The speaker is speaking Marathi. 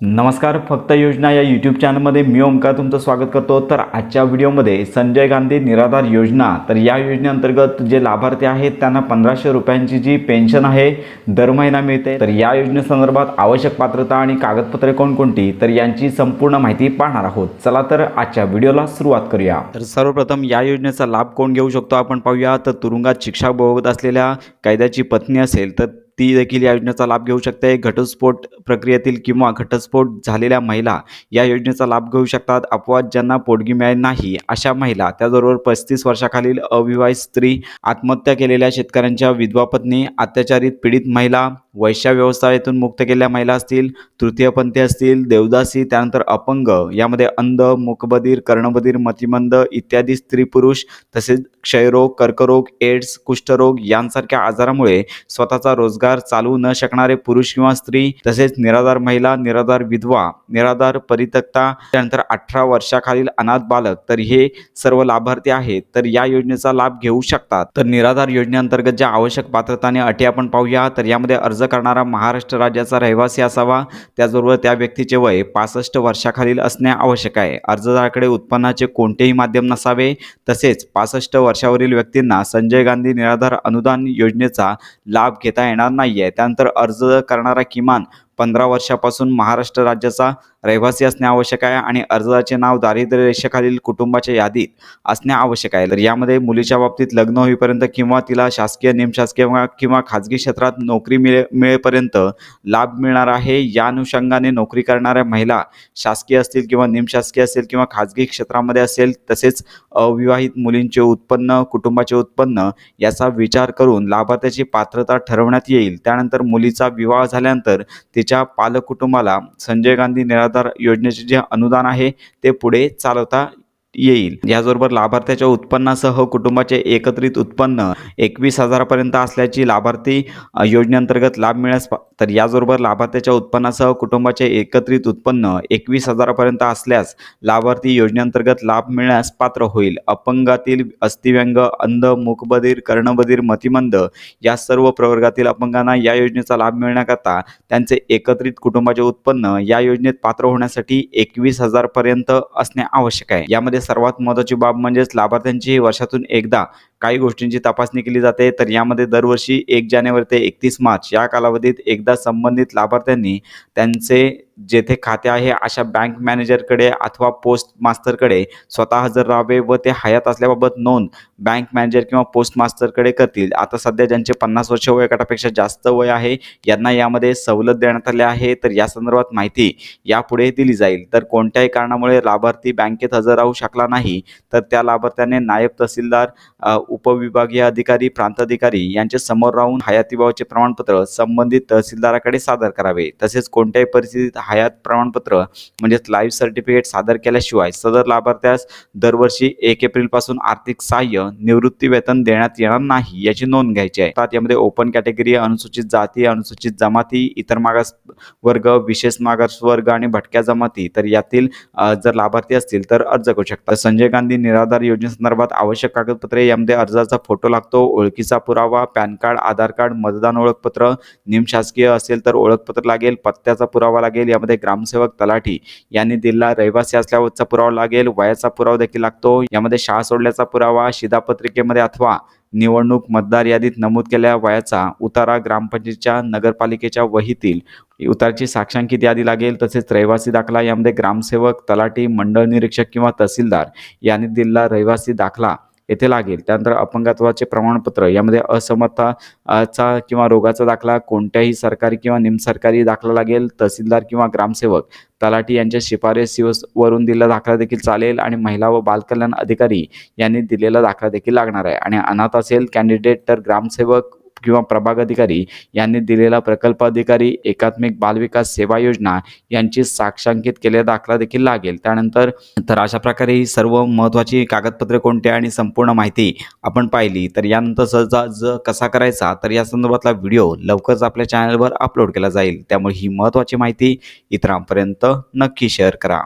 नमस्कार, फक्त योजना या यूट्यूब चॅनलमध्ये मी ओमकार तुमचं स्वागत करतो। तर आजच्या व्हिडिओमध्ये संजय गांधी निराधार योजना, तर या योजनेअंतर्गत जे लाभार्थी आहेत त्यांना 1500 रुपयांची जी पेन्शन आहे दर महिना मिळते। तर या योजनेसंदर्भात आवश्यक पात्रता आणि कागदपत्रे कोणकोणती, तर यांची संपूर्ण माहिती पाहणार आहोत। चला तर आजच्या व्हिडिओला सुरुवात करूया। तर सर्वप्रथम या योजनेचा लाभ कोण घेऊ शकतो आपण पाहूया। तर तुरुंगात शिक्षा भोगत असलेल्या कैद्याची पत्नी असेल तर ती देखील या योजनेचा लाभ घेऊ शकते। घटस्फोट प्रक्रियेतील किंवा घटस्फोट झालेल्या महिला या योजनेचा लाभ घेऊ शकतात। अपवाद ज्यांना पोटगी मिळाली नाही अशा महिला, त्याचबरोबर 35 वर्षाखालील अविवाहित स्त्री, आत्महत्या केलेल्या शेतकऱ्यांच्या विधवा पत्नी, अत्याचारित पीडित महिला, वैश्य व्यवस्थेतून मुक्त केलेल्या महिला असतील, तृतीयपंथी असतील, देवदासी, त्यानंतर अपंग, यामध्ये अंध, मूकबधीर, कर्णबधीर, मतिमंद इत्यादी स्त्री पुरुष, तसेच क्षयरोग, कर्करोग, एड्स, कुष्ठरोग यांसारख्या आजारामुळे स्वतःचा रोजगार चालवू न शकणारे पुरुष किंवा स्त्री, तसेच निराधार महिला, निराधार विधवा, निराधार परित्यक्ता, त्यानंतर 18 वर्षाखालील अनाथ बालक, तर हे सर्व लाभार्थी आहेत तर या योजनेचा लाभ घेऊ शकतात। तर निराधार योजनेअंतर्गत ज्या आवश्यक पात्रता आणि अटी आपण पाहूया। तर यामध्ये अर्ज करणारा महाराष्ट्र राज्याचा रहिवासी असावा, त्याचबरोबर त्या व्यक्तीचे वय 65 वर्षाखालील असणे आवश्यक आहे। अर्जदाराकडे उत्पन्नाचे कोणतेही माध्यम नसावे, तसेच 65 वर्षावरील व्यक्तींना संजय गांधी निराधार अनुदान योजनेचा लाभ घेता येणार नाहीये। त्यानंतर अर्ज करणारा किमान 15 वर्षापासून महाराष्ट्र राज्याचा रहिवासी असणे आवश्यक आहे आणि अर्जदाराचे नाव दारिद्र्य रेषेखालील कुटुंबाच्या यादीत असणे आवश्यक आहे। तर यामध्ये मुलीच्या बाबतीत लग्न होईपर्यंत किंवा तिला शासकीय, निमशासकीय किंवा खाजगी क्षेत्रात नोकरी मिळेपर्यंत लाभ मिळणार आहे। या अनुषंगाने नोकरी करणाऱ्या महिला शासकीय असतील किंवा निमशासकीय असेल किंवा खाजगी क्षेत्रामध्ये असेल, तसेच अविवाहित मुलींचे उत्पन्न, कुटुंबाचे उत्पन्न याचा विचार करून लाभार्थ्याची पात्रता ठरवण्यात येईल। त्यानंतर मुलीचा विवाह झाल्यानंतर तिच्या पालक कुटुंबाला संजय गांधी निराधार योजनेचे जे अनुदान आहे ते पुढे चालवता येईल। याचबरोबर लाभार्थ्याच्या उत्पन्नासह कुटुंबाचे एकत्रित उत्पन्न 21,000 पर्यंत असल्याची लाभार्थी योजनेअंतर्गत लाभ मिळास, तर याचबरोबर लाभार्थ्याच्या उत्पन्नासह कुटुंबाचे एकत्रित उत्पन्न 21,000 पर्यंत असल्यास लाभार्थी योजनेअंतर्गत लाभ मिळण्यास पात्र होईल। अपंगातील अस्थिव्यंग, अंध, मूकबधीर, कर्णबधीर, मतिमंद या सर्व प्रवर्गातील अपंगांना या योजनेचा लाभ मिळण्याकरता त्यांचे एकत्रित कुटुंबाचे उत्पन्न या योजनेत पात्र होण्यासाठी 21,000 पर्यंत असणे आवश्यक आहे। यामध्ये सर्वात महत्त्वाची बाब म्हणजेच लाभार्थ्यांची वर्षातून एकदा काही गोष्टींची तपासणी केली जाते। तर यामध्ये दरवर्षी 1 जानेवारी ते 31 मार्च या कालावधीत एकदा संबंधित लाभार्थ्यांनी त्यांचे जेथे खाते आहे अशा बँक मॅनेजरकडे अथवा पोस्ट मास्टरकडे स्वतः हजर राहावे व ते हयात असल्याबाबत नोंद बँक मॅनेजर किंवा पोस्ट मास्टरकडे करतील। आता सध्या ज्यांचे 50 वर्ष वयोगटापेक्षा जास्त वय आहे यांना यामध्ये सवलत देण्यात आली आहे। तर या संदर्भात माहिती यापुढे दिली जाईल। तर कोणत्याही कारणामुळे लाभार्थी बँकेत हजर राहू शकला नाही तर त्या लाभार्थ्याने नायब तहसीलदार, उपविभागीय अधिकारी, प्रांताधिकारी यांचे समोर राहून हयातीबाबतचे प्रमाणपत्र संबंधित तहसीलदाराकडे सादर करावे। तसेच कोणत्याही परिस्थितीत हयात प्रमाणपत्र म्हणजेच लाईव्ह सर्टिफिकेट सादर केल्याशिवाय सदर लाभार्थ्यास दरवर्षी 1 एप्रिल पासून आर्थिक सहाय्य, निवृत्ती वेतन देण्यात येणार नाही याची नोंद घ्यायची आहे। यामध्ये ओपन कॅटेगरी, अनुसूचित जाती, अनुसूचित जमाती, इतर मागास वर्ग, विशेष मागास वर्ग आणि भटक्या जमाती, तर यातील जर लाभार्थी असतील तर अर्ज करू शकतात। संजय गांधी निराधार योजनेसंदर्भात आवश्यक कागदपत्रे, यामध्ये अर्जाचा फोटो लागतो, ओळखीचा पुरावा, पॅन कार्ड, आधार कार्ड, मतदान ओळखपत्र, निमशासकीय असेल तर ओळखपत्र लागेल, पत्त्याचा पुरावा लागेल, यामध्ये ग्रामसेवक, तलाठी यांनी दिलेला रहिवासी असल्याचा पुरावा लागेल, वयाचा पुरावा देखील लागतो, यामध्ये शाळा सोडल्याचा पुरावा, शिधापत्रिकेमध्ये अथवा निवडणूक मतदार यादीत नमूद केलेल्या वयाचा उतारा, ग्रामपंचायतीच्या, नगरपालिकेच्या वहीतील उताराची साक्षांकित यादी लागेल, तसेच रहिवासी दाखला, यामध्ये ग्रामसेवक, तलाठी, मंडळ निरीक्षक किंवा तहसीलदार यांनी दिलेला रहिवासी दाखला येथे लागेल। त्यानंतर अपंगत्वाचे प्रमाणपत्र, यामध्ये असमर्थाचा किंवा रोगाचा दाखला, कोणत्याही सरकारी किंवा निमसरकारी दाखला लागेल, तहसीलदार किंवा ग्रामसेवक, तलाठी यांच्या शिफारसीवरून दिलेला दाखला देखील चालेल आणि महिला व बालकल्याण अधिकारी यांनी दिलेला दाखला देखील लागणार आहे। आणि अनाथ असेल कॅन्डिडेट तर ग्रामसेवक किंवा प्रभाग अधिकारी यांनी दिलेला प्रकल्प अधिकारी, एकात्मिक बालविकास सेवा योजना यांची साक्षांकित केलेला दाखला देखील लागेल। त्यानंतर अशा प्रकारे ही सर्व महत्त्वाची कागदपत्रे कोणती आणि संपूर्ण माहिती आपण पाहिली। तर यानंतर अर्ज कसा करायचा तर या संदर्भातला व्हिडिओ लवकरच आपल्या चॅनलवर अपलोड केला जाईल। त्यामुळे ही महत्त्वाची माहिती इतरांपर्यंत नक्की शेअर करा।